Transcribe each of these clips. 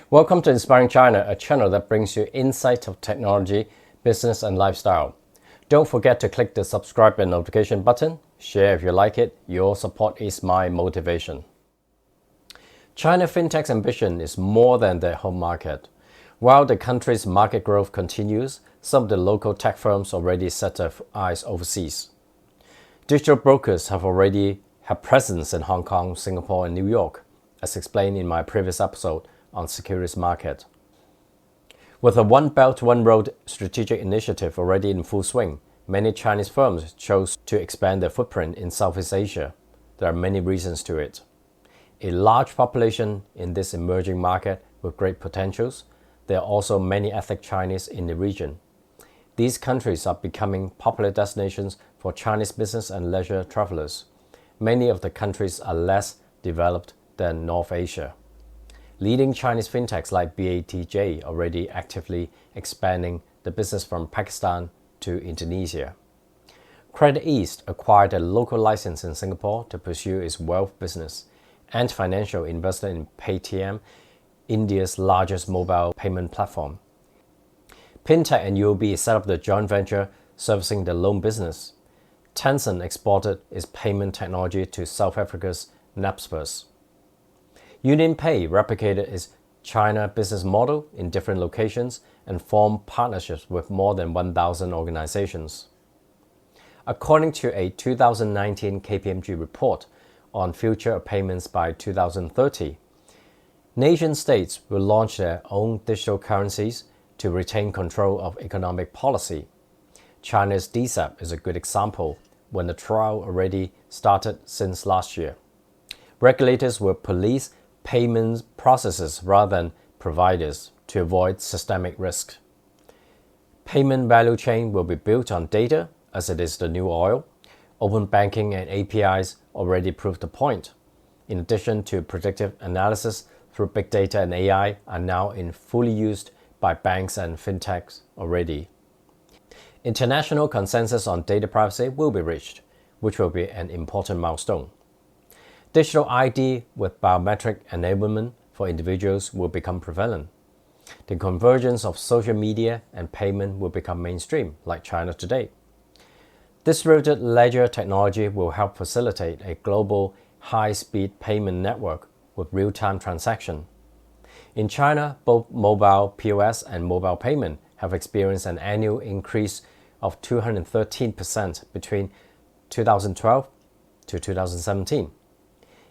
Welcome to Inspiring China, a channel that brings you insight of technology, business and lifestyle. Don't forget to click the subscribe and notification button. Share if you like it. Your support is my motivation. China Fintech's ambition is more than their home market. While the country's market growth continues, some of the local tech firms already set their eyes overseas. Digital brokers have already had presence in Hong Kong, Singapore and New York, as explained in my previous episode on securities market. With a One Belt, One Road strategic initiative already in full swing, many Chinese firms chose to expand their footprint in Southeast Asia. There are many reasons to it. A large population in this emerging market with great potentials. There are also many ethnic Chinese in the region. These countries are becoming popular destinations for Chinese business and leisure travelers. Many of the countries are less developed than North Asia. Leading Chinese fintechs like PayTech already actively expanding the business from Pakistan to Indonesia. Credit East acquired a local license in Singapore to pursue its wealth business, and financial investor in PayTech, India's largest mobile payment platform. Fintech and UOB set up the joint venture servicing the loan business. Tencent exported its payment technology to South Africa's Naspers. UnionPay replicated its China business model in different locations and formed partnerships with more than 1,000 organizations. According to a 2019 KPMG report on future of payments by 2030, nation-states will launch their own digital currencies to retain control of economic policy. China's DSAP is a good example when the trial already started since last year. Regulators will police payment processes rather than providers to avoid systemic risk. Payment value chain will be built on data as it is the new oil. Open banking and APIs already proved the point. In addition to predictive analysis through big data and AI are now in fully used by banks and fintechs already. International consensus on data privacy will be reached, which will be an important milestone. Digital ID with biometric enablement for individuals will become prevalent. The convergence of social media and payment will become mainstream, like China today. Distributed ledger technology will help facilitate a global high-speed payment network with real-time transaction. In China, both mobile POS and mobile payment have experienced an annual increase of 213% between 2012 to 2017.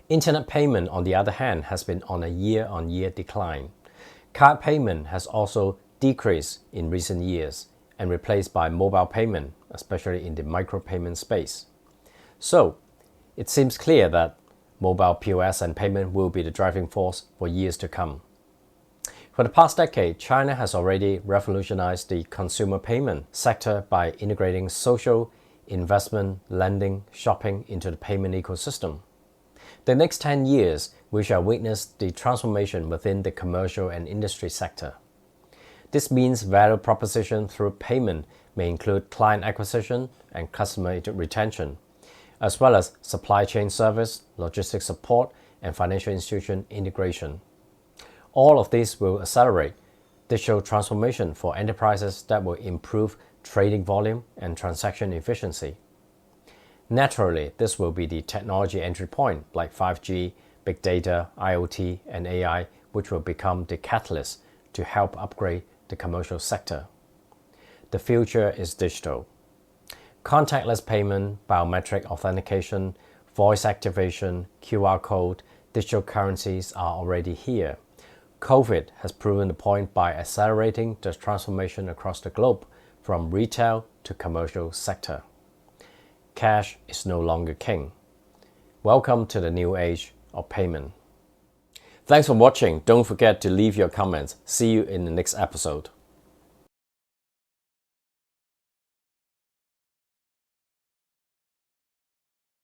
Internet payment, on the other hand, has been on a year-on-year decline. Card payment has also decreased in recent years and replaced by mobile payment, especially in the micropayment space. So, it seems clear that mobile POS and payment will be the driving force for years to come. For the past decade, China has already revolutionized the consumer payment sector by integrating social, investment, lending, shopping into the payment ecosystem. The next 10 years, we shall witness the transformation within the commercial and industry sector. This means value proposition through payment may include client acquisition and customer retention, as well as supply chain service, logistics support, and financial institution integration. All of these will accelerate digital transformation for enterprises that will improve trading volume and transaction efficiency. Naturally, this will be the technology entry point like 5G, big data, IoT, and AI, which will become the catalyst to help upgrade the commercial sector. The future is digital. Contactless payment, biometric authentication, voice activation, QR code, digital currencies are already here. COVID has proven the point by accelerating the transformation across the globe from retail to commercial sector. Cash is no longer king. Welcome to the new age of payment. Thanks for watching. Don't forget to leave your comments. See you in the next episode.